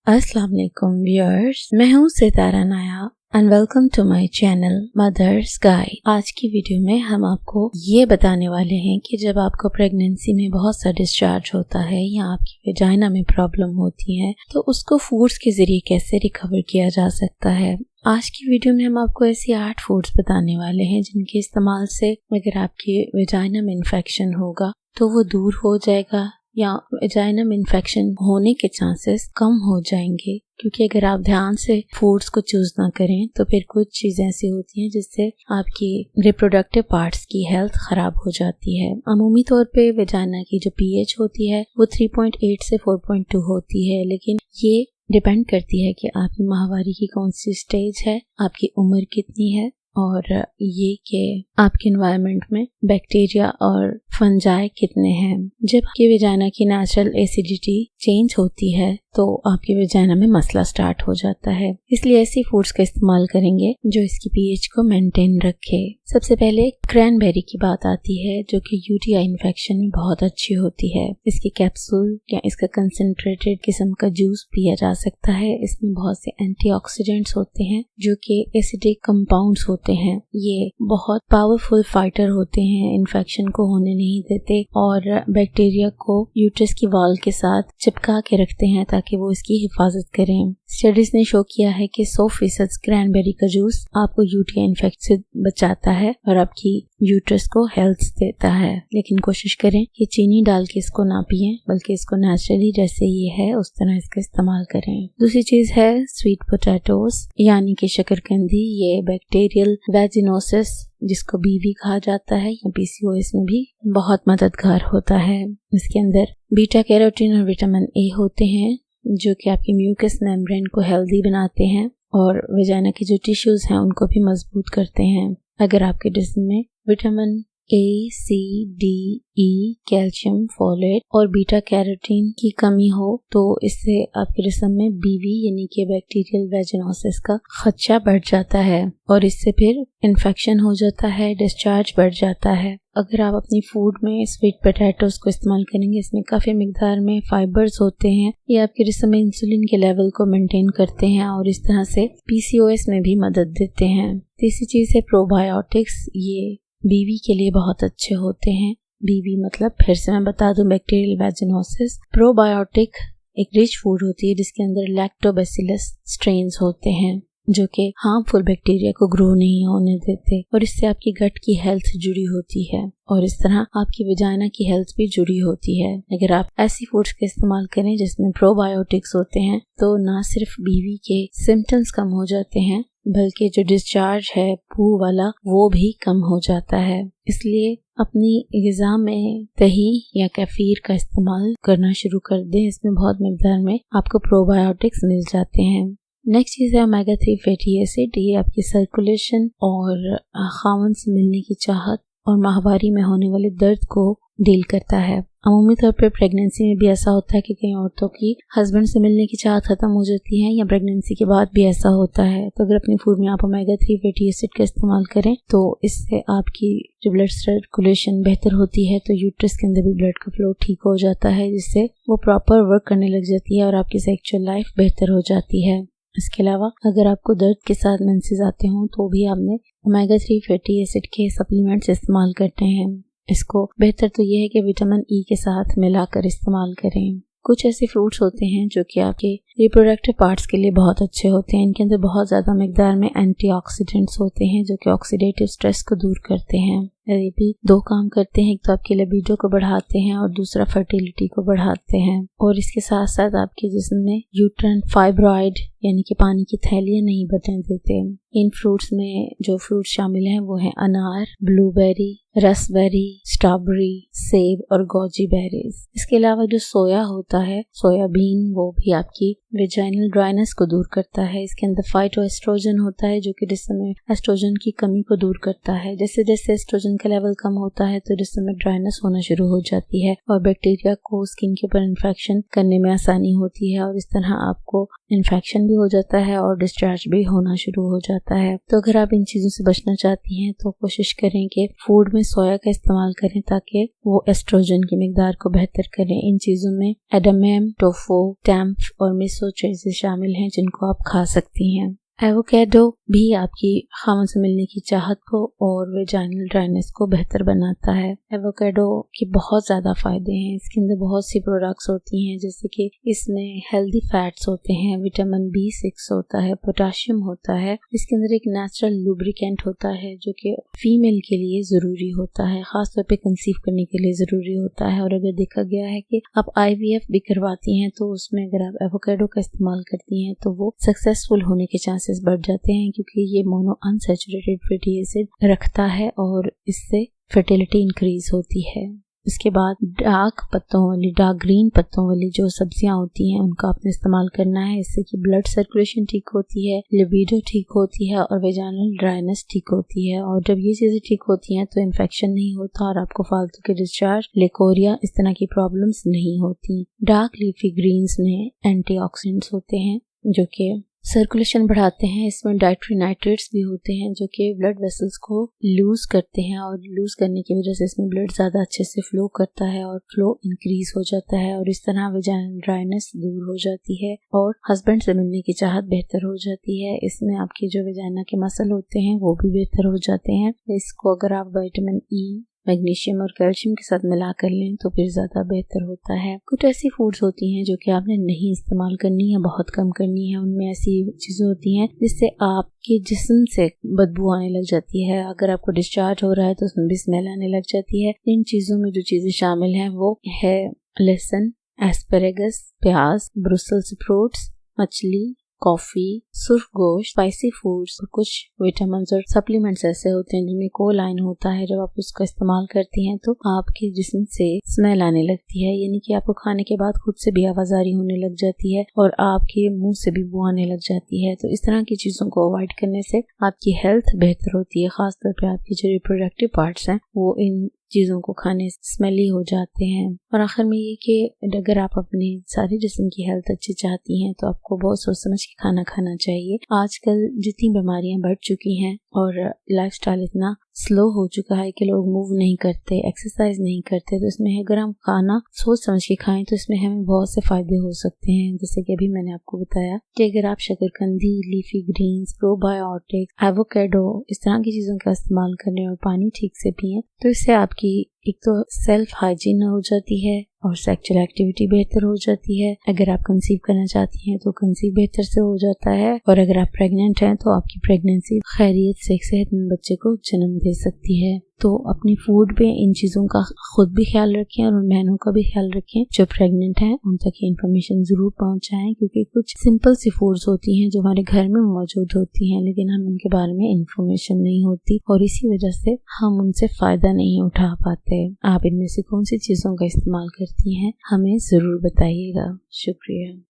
अस्सलाम वालेकुम व्यूअर्स, मैं हूँ Sitara Naya and welcome to my channel mother's guide. आज की वीडियो में हम आपको ये बताने वाले हैं कि जब आपको प्रेगनेंसी में बहुत सा डिस्चार्ज होता है या आपकी वेजाइना में प्रॉब्लम होती है तो उसको फूड्स के जरिए कैसे रिकवर किया जा सकता है। आज की वीडियो में हम आपको ऐसी 8 फूड्स बताने वाले हैं जिनके इस्तेमाल से अगर आपके वेजाइना में इन्फेक्शन होगा तो वो दूर हो जाएगा या वेजाइना में इन्फेक्शन होने के चांसेस कम हो जाएंगे। क्योंकि अगर आप ध्यान से फूड्स को चूज ना करें तो फिर कुछ चीजें ऐसी होती हैं जिससे आपकी रिप्रोडक्टिव पार्ट्स की हेल्थ खराब हो जाती है। अमूमी तौर पे वेजाइना की जो पीएच होती है वो 3.8 से 4.2 होती है, लेकिन ये डिपेंड करती है कि आपकी माहवारी की कौन सी स्टेज है, आपकी उम्र कितनी है और ये कि आपके एनवायरनमेंट में बैक्टीरिया और फंजाई कितने हैं। जब आपकी वेजाइना की नेचुरल एसिडिटी चेंज होती है तो आपकी वेजाइना में मसला स्टार्ट हो जाता है। इसलिए ऐसी फूड्स का इस्तेमाल करेंगे जो इसकी पीएच को मेंटेन रखे। सबसे पहले क्रैनबेरी की बात आती है जो कि यूटीआई इन्फेक्शन में बहुत अच्छी होती है। इसकी कैप्सूल या इसका कंसंट्रेटेड किस्म का जूस पिया जा सकता है। इसमें बहुत से एंटीऑक्सीडेंट्स होते हैं जो कि एसिडिक कंपाउंड्स होते हैं। ये बहुत पावरफुल फाइटर होते हैं, इन्फेक्शन को होने नहीं देते और बैक्टीरिया को यूट्रस की वॉल के साथ चिपका के रखते हैं ताकि वो इसकी हिफाजत करें। स्टडीज ने शो किया है कि 100% क्रैनबेरी का जूस आपको यूटीआई इन्फेक्शन से बचाता है और आपकी यूट्रस को हेल्थ देता है। लेकिन कोशिश करें कि चीनी डाल के इसको ना पिएं, बल्कि इसको नेचुरली जैसे ये है उस तरह इसका इस्तेमाल करें। दूसरी चीज है स्वीट पोटैटोस यानी कि शकरकंदी। ये बैक्टीरियल वेजिनोसिस जिसको बीवी कहा जाता है या पीसीओएस में भी बहुत मददगार होता है। इसके अंदर बीटा कैरोटीन और विटामिन ए होते हैं जो कि आपकी म्यूकस मेम्ब्रेन को हेल्दी बनाते हैं और वेजाइना के जो टिश्यूज हैं उनको भी मजबूत करते हैं। अगर आपके जिस्म में vitamin A, C, D, E, calcium, folate और बीटा कैरोटीन की कमी हो तो इससे आपके जिस्म में बीवी यानी कि बैक्टीरियल वेजिनोसिस का खदशा बढ़ जाता है और इससे फिर इन्फेक्शन हो जाता है, डिस्चार्ज बढ़ जाता है। अगर आप अपनी फूड में स्वीट पोटैटोस को इस्तेमाल करेंगे, इसमें काफी मिकदार में फाइबर्स होते हैं। ये आपके जिस्म में इंसुलिन के लेवल को मेंटेन करते हैं और इस तरह से पीसीओएस में भी मदद देते हैं। तीसरी चीज है प्रोबायोटिक्स। ये बीवी के लिए बहुत अच्छे होते हैं। बीवी मतलब फिर से मैं बता दूं बैक्टीरियल वेजिनोसिस। प्रोबायोटिक एक रिच फूड होती है जिसके अंदर लैक्टोबैसिलस स्ट्रेन्स होते हैं जो कि हार्मफुल बैक्टीरिया को ग्रो नहीं होने देते और इससे आपकी गट की हेल्थ जुड़ी होती है और इस तरह आपकी वेजाइना की हेल्थ भी जुड़ी होती है। अगर आप ऐसी फूड्स का इस्तेमाल करें जिसमें प्रोबायोटिक्स होते हैं तो ना सिर्फ बीवी के सिम्टम्स कम हो जाते हैं बल्कि जो डिस्चार्ज है पू वाला वो भी कम हो जाता है। इसलिए अपनी ग़िज़ा में दही या कैफीर का इस्तेमाल करना शुरू कर दें। इसमें बहुत मिकदार में आपको प्रोबायोटिक्स मिल जाते हैं। नेक्स्ट चीज है ओमेगा 3 फैटी एसिड। ये आपकी सर्कुलेशन और खावन से मिलने की चाहत और माहवारी में होने वाले दर्द को डील करता है। अमूमी तौर पर प्रेगनेंसी में भी ऐसा होता है कि कई औरतों की हस्बैंड से मिलने की चाहत खत्म हो जाती है या प्रेगनेंसी के बाद भी ऐसा होता है। तो अगर अपनी फूड में आप ओमेगा 3 फैटी एसिड का इस्तेमाल करें तो इससे आपकी जो ब्लड सर्कुलेशन बेहतर होती है तो यूट्रस के अंदर भी ब्लड का फ्लो ठीक हो जाता है जिससे वो प्रॉपर वर्क करने लग जाती है और आपकी सेक्सुअल लाइफ बेहतर हो जाती है। इसके अलावा अगर आपको दर्द के साथ मेंसेस आते हों तो भी आपने ओमेगा 3 फैटी एसिड के सप्लीमेंट्स इस्तेमाल करते हैं। इसको बेहतर तो ये है कि विटामिन ई के साथ मिलाकर इस्तेमाल करें। कुछ ऐसे फ्रूट्स होते हैं जो कि आपके रिप्रोडक्टिव पार्ट्स के लिए बहुत अच्छे होते हैं। इनके अंदर बहुत ज़्यादा मिकदार में एंटीऑक्सीडेंट्स होते हैं जो कि ऑक्सीडेटिव स्ट्रेस को दूर करते हैं। ये भी 2 काम करते हैं, एक तो आपके लिबिडो को बढ़ाते हैं और दूसरा फर्टिलिटी को बढ़ाते हैं और इसके साथ साथ आपके जिस्म में यूट्राइन फाइब्रॉइड यानी कि पानी की थैलियाँ नहीं बनने देते। इन फ्रूट्स में जो फ्रूट शामिल हैं वो है अनार, ब्लूबेरी, रसबेरी, स्ट्रॉबेरी, सेब और गोजी बेरीज। इसके अलावा जो सोया होता है, सोयाबीन, वो भी आपकी वेजाइनल ड्राइनेस को दूर करता है। इसके अंदर फाइटोएस्ट्रोजन होता है जो कि जिस्म में एस्ट्रोजन की कमी को दूर करता है। जैसे जैसे एस्ट्रोजन का लेवल कम होता है तो जिस्म में ड्राइनेस होना शुरू हो जाती है और बैक्टीरिया को स्किन के ऊपर इन्फेक्शन करने में आसानी होती है और इस तरह आपको इन्फेक्शन भी हो जाता है और डिस्चार्ज भी होना शुरू हो जाता है। तो अगर आप इन चीज़ों से बचना चाहती हैं तो कोशिश करें कि फूड में सोया का इस्तेमाल करें ताकि वो एस्ट्रोजन की मिकदार को बेहतर करें। इन चीज़ों में एडामेम, टोफू, टैम्प और मिसो चीज़ें शामिल हैं जिनको आप खा सकती हैं। एवोकेडो भी आपकी खामन से मिलने की चाहत को और वेजाइनल ड्राइनेस को बेहतर बनाता है। एवोकेडो के बहुत ज़्यादा फायदे हैं। इसके अंदर बहुत सी प्रोडक्ट्स होती हैं जैसे कि इसमें हेल्दी फैट्स होते हैं, विटामिन B6 होता है, पोटाशियम होता है। इसके अंदर एक नेचुरल लुब्रिकेंट होता है जो कि फीमेल के लिए ज़रूरी होता है, ख़ासतौर पे कंसीव करने के लिए ज़रूरी होता है। और अगर देखा गया है कि आप IVF भी करवाती हैं तो उसमें अगर आप एवोकेडो का इस्तेमाल करती हैं तो वो सक्सेसफुल होने के चांसेस बढ़ जाते हैं क्योंकि ये मोनो अनसैचुरेटेड फैटी एसिड रखता है और इससे फर्टिलिटी इंक्रीज होती है। इसके बाद डार्क पत्तों वाली, डार्क ग्रीन पत्तों वाली जो सब्जियां होती हैं उनका आपने इस्तेमाल करना है। इससे कि ब्लड सर्कुलेशन ठीक होती है, लिबिडो ठीक होती है और वेजाइनल ड्राइनेस ठीक होती है। और जब ये चीज़ें ठीक होती हैं तो इन्फेक्शन नहीं होता और आपको फालतू के डिस्चार्ज, लेकोरिया, इस तरह की प्रॉब्लम्स नहीं होती। डार्क लीफी ग्रीन्स में एंटीऑक्सीडेंट्स होते हैं जो कि सर्कुलेशन बढ़ाते हैं। इसमें डाइट्री नाइट्रेट्स भी होते हैं जो कि ब्लड वेसल्स को लूज करते हैं और लूज करने की वजह से इसमें ब्लड ज़्यादा अच्छे से फ्लो करता है और फ्लो इंक्रीज हो जाता है और इस तरह वेजाइनल ड्राइनेस दूर हो जाती है और हस्बैंड से मिलने की चाहत बेहतर हो जाती है। इसमें आपके जो वेजाइना के मसल होते हैं वो भी बेहतर हो जाते हैं। इसको अगर आप विटामिन E, मैग्नीशियम और कैल्शियम के साथ मिला कर लें तो फिर ज़्यादा बेहतर होता है। कुछ ऐसी फूड्स होती हैं जो कि आपने नहीं इस्तेमाल करनी है, बहुत कम करनी है। उनमें ऐसी चीज़ें होती हैं जिससे आपके जिस्म से बदबू आने लग जाती है। अगर आपको डिस्चार्ज हो रहा है तो उसमें भी स्मेल आने लग जाती है। इन चीज़ों में जो चीज़ें शामिल हैं वो है लहसुन, एस्पैरेगस, प्याज, ब्रुसेल्स स्प्राउट्स, मछली, कॉफी, सुर्ख गोश्त, स्पाइसी फूड्स और कुछ विटामिन और सप्लीमेंट्स ऐसे होते हैं जिनमें कोलाइन होता है। जब आप उसका इस्तेमाल करती हैं तो आपके जिस्म से स्मेल आने लगती है, यानी कि आपको खाने के बाद खुद से भी आवाजारी होने लग जाती है और आपके मुंह से भी बू आने लग जाती है। तो इस तरह की चीज़ों को अवॉइड करने से आपकी हेल्थ बेहतर होती है। खासतौर पर आपके जो रिप्रोडक्टिव पार्ट्स हैं वो इन चीज़ों को खाने से स्मेली हो जाते हैं। और आखिर में ये कि अगर आप अपनी सारी जिस्म की हेल्थ अच्छी चाहती हैं तो आपको बहुत सोच समझ के खाना खाना चाहिए। आजकल जितनी बीमारियां बढ़ चुकी हैं और लाइफस्टाइल इतना स्लो हो चुका है कि लोग मूव नहीं करते, एक्सरसाइज नहीं करते, तो इसमें अगर हम खाना सोच समझ के खाएं तो इसमें हमें बहुत से फायदे हो सकते हैं। जैसे कि अभी मैंने आपको बताया कि अगर आप शकरकंदी, लीफी ग्रीन्स, प्रोबायोटिक्स, एवोकेडो, इस तरह की चीज़ों का इस्तेमाल करें और पानी ठीक से पिएं तो इससे आपकी एक तो सेल्फ हाइजीन हो जाती है और सेक्सुअल एक्टिविटी बेहतर हो जाती है। अगर आप कंसीव करना चाहती हैं तो कंसीव बेहतर से हो जाता है और अगर आप प्रेग्नेंट हैं तो आपकी प्रेगनेंसी खैरियत से एक सेहतमंद बच्चे को जन्म दे सकती है। तो अपनी फूड पे इन चीज़ों का खुद भी ख्याल रखें और उन बहनों का भी ख्याल रखें जो प्रेग्नेंट हैं, उन तक ये इन्फॉर्मेशन ज़रूर पहुंचाएं क्योंकि कुछ सिंपल सी फूड्स होती हैं जो हमारे घर में मौजूद होती हैं लेकिन हम उनके बारे में इन्फॉर्मेशन नहीं होती और इसी वजह से हम उनसे फ़ायदा नहीं उठा पाते। आप इनमें से कौन सी चीज़ों का इस्तेमाल करती हैं हमें ज़रूर बताइएगा। शुक्रिया।